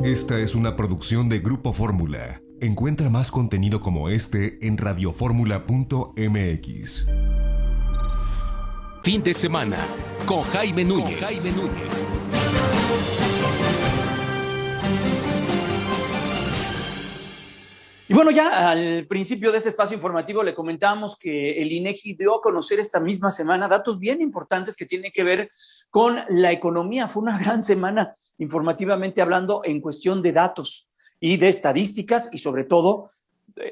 Esta es una producción de Grupo Fórmula. Encuentra más contenido como este en radioformula.mx. Fin de semana con Jaime Núñez. Y bueno, ya al principio de ese espacio informativo le comentábamos que el INEGI dio a conocer esta misma semana datos bien importantes que tienen que ver con la economía. Fue una gran semana informativamente hablando en cuestión de datos y de estadísticas, y sobre todo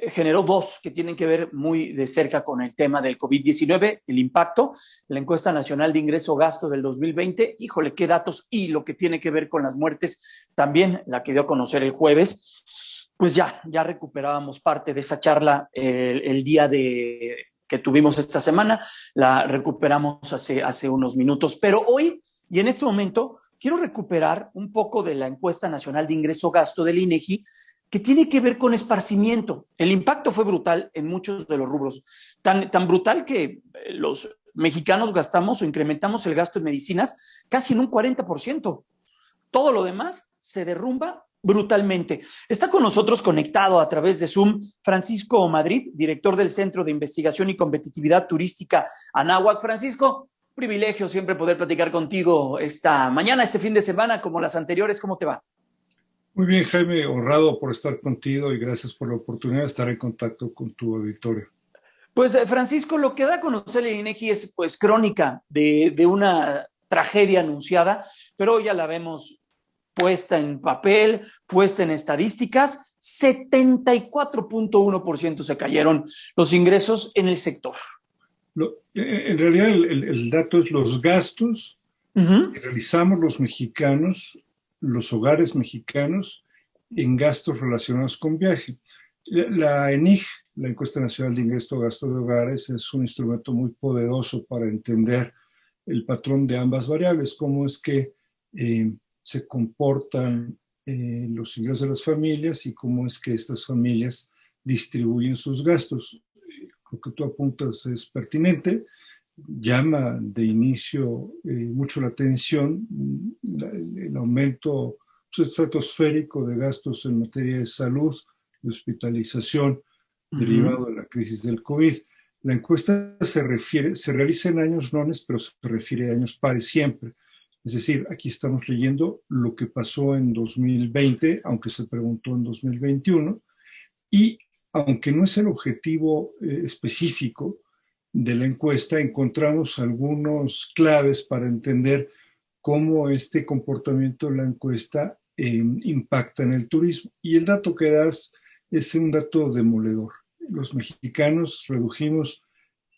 generó dos que tienen que ver muy de cerca con el tema del COVID-19, el impacto, la encuesta nacional de ingreso-gasto del 2020, híjole, qué datos, y lo que tiene que ver con las muertes, también la que dio a conocer el jueves. Pues ya recuperábamos parte de esa charla el día que tuvimos esta semana, la recuperamos hace unos minutos, pero hoy y en este momento quiero recuperar un poco de la encuesta nacional de ingreso-gasto del INEGI, que tiene que ver con esparcimiento. El impacto fue brutal en muchos de los rubros, tan brutal que los mexicanos gastamos o incrementamos el gasto en medicinas casi en un 40%. Todo lo demás se derrumba brutalmente. Está con nosotros conectado a través de Zoom Francisco Madrid, director del Centro de Investigación y Competitividad Turística Anáhuac. Francisco, privilegio siempre poder platicar contigo esta mañana, este fin de semana, como las anteriores. ¿Cómo te va? Muy bien, Jaime, honrado por estar contigo y gracias por la oportunidad de estar en contacto con tu auditorio. Pues Francisco, lo que da a conocer el INEGI es pues crónica de una tragedia anunciada, pero ya la vemos puesta en papel, puesta en estadísticas. 74.1% se cayeron los ingresos en el sector. En realidad el dato es los gastos que realizamos los mexicanos, los hogares mexicanos, en gastos relacionados con viaje. La ENIG, la Encuesta Nacional de Ingreso-Gasto de Hogares, es un instrumento muy poderoso para entender el patrón de ambas variables, cómo es que se comportan los ingresos de las familias y cómo es que estas familias distribuyen sus gastos. Lo que tú apuntas es pertinente, llama de inicio mucho la atención el aumento estratosférico de gastos en materia de salud, de hospitalización, derivado de la crisis del COVID. La encuesta se realiza en años nones, pero se refiere a años pares siempre. Es decir, aquí estamos leyendo lo que pasó en 2020, aunque se preguntó en 2021, y aunque no es el objetivo específico de la encuesta, encontramos algunos claves para entender cómo este comportamiento de la encuesta impacta en el turismo. Y el dato que das es un dato demoledor. Los mexicanos redujimos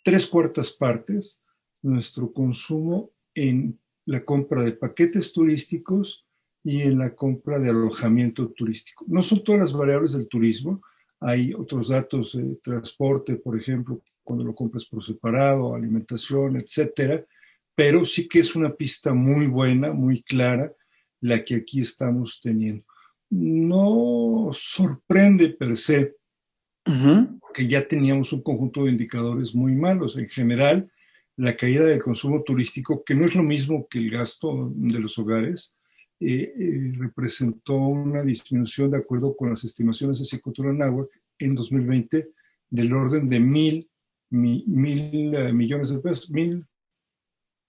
3/4 partes nuestro consumo en la compra de paquetes turísticos y en la compra de alojamiento turístico. No son todas las variables del turismo, hay otros datos de transporte, por ejemplo, cuando lo compras por separado, alimentación, etcétera, pero sí que es una pista muy buena, muy clara, la que aquí estamos teniendo. No sorprende per se, porque ya teníamos un conjunto de indicadores muy malos. En general, la caída del consumo turístico, que no es lo mismo que el gasto de los hogares, representó una disminución, de acuerdo con las estimaciones de Secretaría Anáhuac, en 2020 del orden de mil millones de pesos, de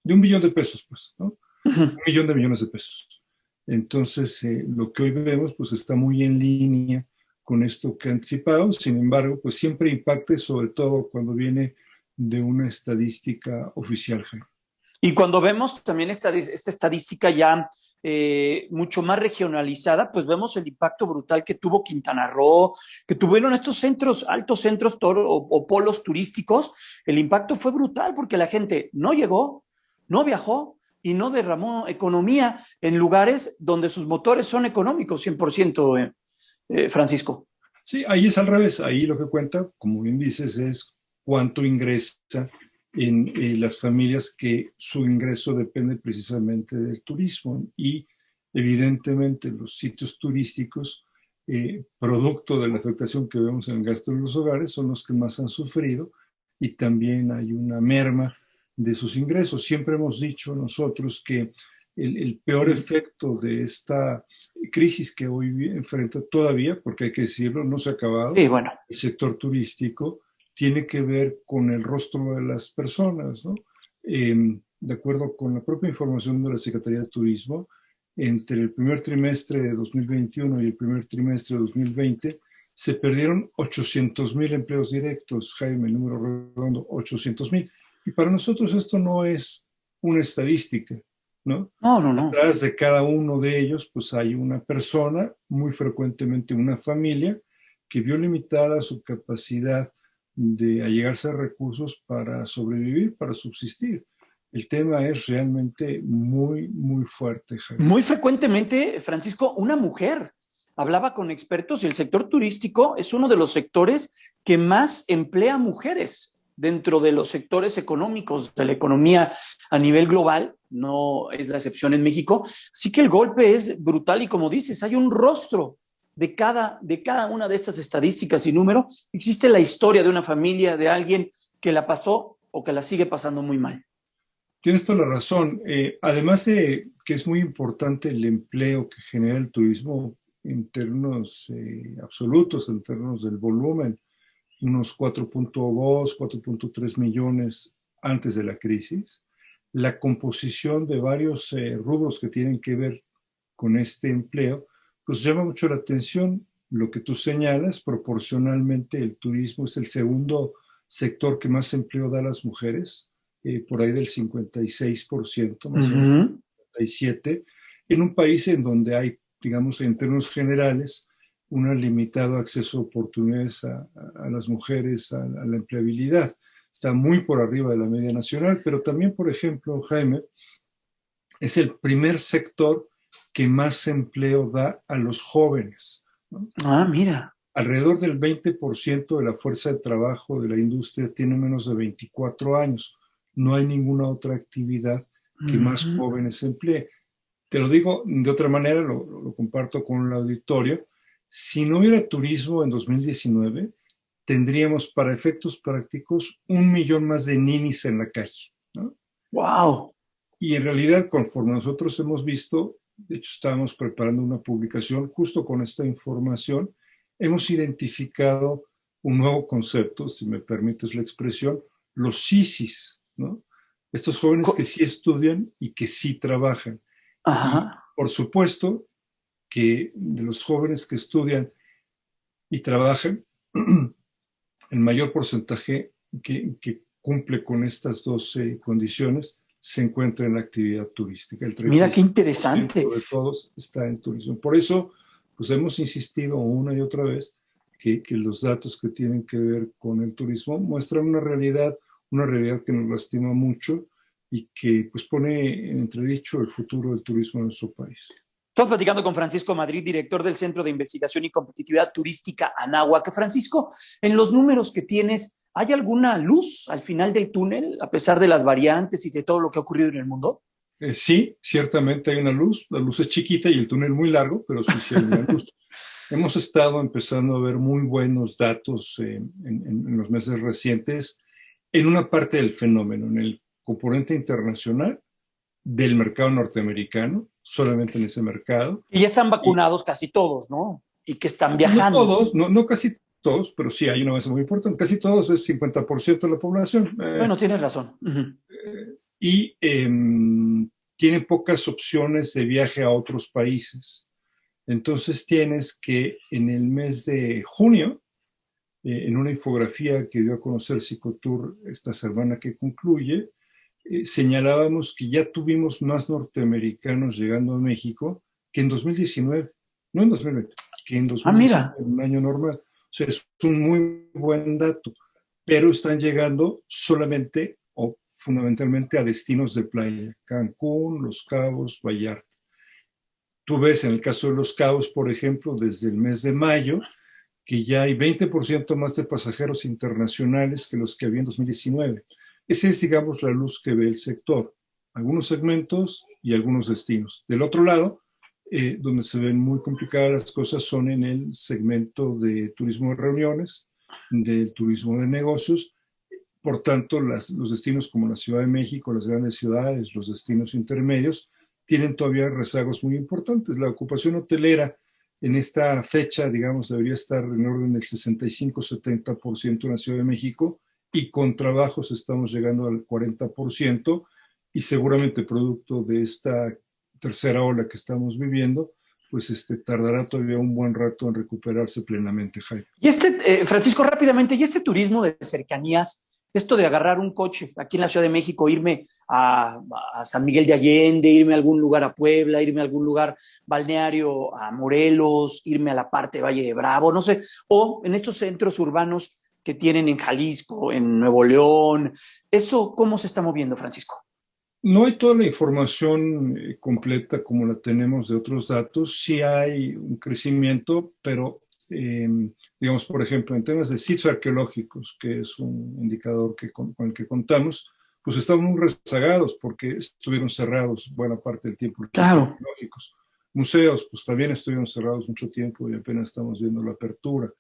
$1 billón de pesos, pues, ¿no? $1 millón de millones de pesos. Entonces, lo que hoy vemos, pues, está muy en línea con esto que anticipado. Sin embargo, pues siempre impacta, sobre todo cuando viene de una estadística oficial. Y cuando vemos también esta estadística ya mucho más regionalizada, pues vemos el impacto brutal que tuvo Quintana Roo, que tuvieron estos centros, altos centros o polos turísticos. El impacto fue brutal porque la gente no llegó, no viajó y no derramó economía en lugares donde sus motores son económicos, 100%, Francisco. Sí, ahí es al revés. Ahí lo que cuenta, como bien dices, es cuánto ingresa en las familias que su ingreso depende precisamente del turismo. Y evidentemente los sitios turísticos, producto de la afectación que vemos en el gasto de los hogares, son los que más han sufrido, y también hay una merma de sus ingresos. Siempre hemos dicho nosotros que el peor efecto de esta crisis que hoy enfrenta todavía, porque hay que decirlo, no se ha acabado, Sí, bueno. el sector turístico, tiene que ver con el rostro de las personas, ¿no? De acuerdo con la propia información de la Secretaría de Turismo, entre el primer trimestre de 2021 y el primer trimestre de 2020, se perdieron 800,000 empleos directos, Jaime, el número redondo, 800,000. Y para nosotros esto no es una estadística, ¿no? No, no, no. Atrás de cada uno de ellos, pues hay una persona, muy frecuentemente una familia, que vio limitada su capacidad de allegarse a recursos para sobrevivir, para subsistir. El tema es realmente muy, muy fuerte, Jaime. Muy frecuentemente, Francisco, una mujer hablaba con expertos y el sector turístico es uno de los sectores que más emplea mujeres dentro de los sectores económicos de la economía a nivel global, no es la excepción en México. Así que el golpe es brutal y como dices, hay un rostro de cada una de estas estadísticas y números. Existe la historia de una familia, de alguien que la pasó o que la sigue pasando muy mal. Tienes toda la razón. Además de que es muy importante el empleo que genera el turismo en términos absolutos, en términos del volumen, unos 4.2, 4.3 millones antes de la crisis. La composición de varios rubros que tienen que ver con este empleo, pues llama mucho la atención. Lo que tú señalas, proporcionalmente el turismo es el segundo sector que más empleo da a las mujeres, por ahí del 56%, más o menos, 57%, en un país en donde hay, digamos, en términos generales, un limitado acceso a oportunidades a las mujeres, a la empleabilidad. Está muy por arriba de la media nacional, pero también, por ejemplo, Jaime, es el primer sector que más empleo da a los jóvenes, ¿no? Ah, mira. Alrededor del 20% de la fuerza de trabajo de la industria tiene menos de 24 años. No hay ninguna otra actividad que más jóvenes emplee. Te lo digo de otra manera, lo comparto con el auditorio. Si no hubiera turismo en 2019, tendríamos para efectos prácticos 1,000,000 más de ninis en la calle, ¿no? ¡Wow! Y en realidad, conforme nosotros hemos visto, de hecho estábamos preparando una publicación justo con esta información, hemos identificado un nuevo concepto, si me permites la expresión, los sisis, ¿no? Estos jóvenes que sí estudian y que sí trabajan. Ajá. Y, por supuesto, que de los jóvenes que estudian y trabajan, el mayor porcentaje que cumple con estas dos condiciones se encuentra en la actividad turística. El 35% Mira qué interesante. de todos está en turismo. Por eso, pues hemos insistido una y otra vez que los datos que tienen que ver con el turismo muestran una realidad que nos lastima mucho y que pues pone en entredicho el futuro del turismo en nuestro país. Estamos platicando con Francisco Madrid, director del Centro de Investigación y Competitividad Turística Anáhuac. Francisco, en los números que tienes, ¿hay alguna luz al final del túnel, a pesar de las variantes y de todo lo que ha ocurrido en el mundo? Sí, ciertamente hay una luz. La luz es chiquita y el túnel muy largo, pero sí hay una luz. Hemos estado empezando a ver muy buenos datos en los meses recientes en una parte del fenómeno, en el componente internacional del mercado norteamericano, solamente en ese mercado. Y ya están vacunados casi todos, ¿no? Y que están viajando. No todos, no casi todos, pero sí hay una base muy importante. Casi todos es 50% de la población. Bueno, tienes razón. Y tienen pocas opciones de viaje a otros países. Entonces tienes que en el mes de junio, en una infografía que dio a conocer Cicotur esta semana que concluye, señalábamos que ya tuvimos más norteamericanos llegando a México que en 2019, no en 2020, que en 2019, en un año normal. O sea, es un muy buen dato, pero están llegando solamente o fundamentalmente a destinos de playa, Cancún, Los Cabos, Vallarta. Tú ves en el caso de Los Cabos, por ejemplo, desde el mes de mayo, que ya hay 20% más de pasajeros internacionales que los que había en 2019. Esa es, digamos, la luz que ve el sector. Algunos segmentos y algunos destinos. Del otro lado, donde se ven muy complicadas las cosas son en el segmento de turismo de reuniones, del turismo de negocios. Por tanto, los destinos como la Ciudad de México, las grandes ciudades, los destinos intermedios, tienen todavía rezagos muy importantes. La ocupación hotelera en esta fecha, digamos, debería estar en orden del 65-70% en la Ciudad de México, y con trabajos estamos llegando al 40%, y seguramente producto de esta tercera ola que estamos viviendo, pues tardará todavía un buen rato en recuperarse plenamente, Jaime. Y Francisco, rápidamente, ¿y este turismo de cercanías, esto de agarrar un coche aquí en la Ciudad de México, irme a San Miguel de Allende, irme a algún lugar a Puebla, irme a algún lugar balneario a Morelos, irme a la parte de Valle de Bravo, no sé, o en estos centros urbanos que tienen en Jalisco, en Nuevo León, ¿eso cómo se está moviendo, Francisco? No hay toda la información completa como la tenemos de otros datos. Sí hay un crecimiento, pero digamos, por ejemplo, en temas de sitios arqueológicos, que es un indicador con el que contamos, pues estamos muy rezagados porque estuvieron cerrados buena parte del tiempo. Claro. Arqueológicos. Museos, pues también estuvieron cerrados mucho tiempo y apenas estamos viendo la apertura.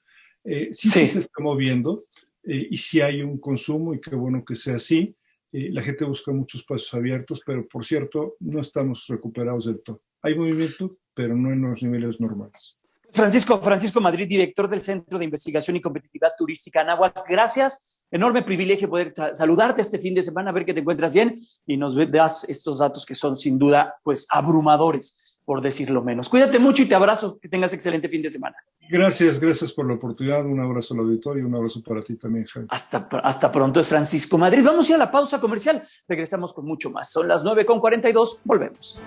Sí se está moviendo, y sí hay un consumo, y qué bueno que sea así. La gente busca muchos espacios abiertos, pero por cierto, no estamos recuperados del todo. Hay movimiento, pero no en los niveles normales. Francisco Madrid, director del Centro de Investigación y Competitividad Turística Anáhuac, gracias. Enorme privilegio poder saludarte este fin de semana, ver que te encuentras bien y nos das estos datos que son sin duda pues abrumadores, por decirlo menos. Cuídate mucho y te abrazo. Que tengas excelente fin de semana. Gracias por la oportunidad. Un abrazo al auditorio y un abrazo para ti también, Jaime. Hasta pronto, es Francisco Madrid. Vamos a ir a la pausa comercial. Regresamos con mucho más. Son las 9:42. Volvemos.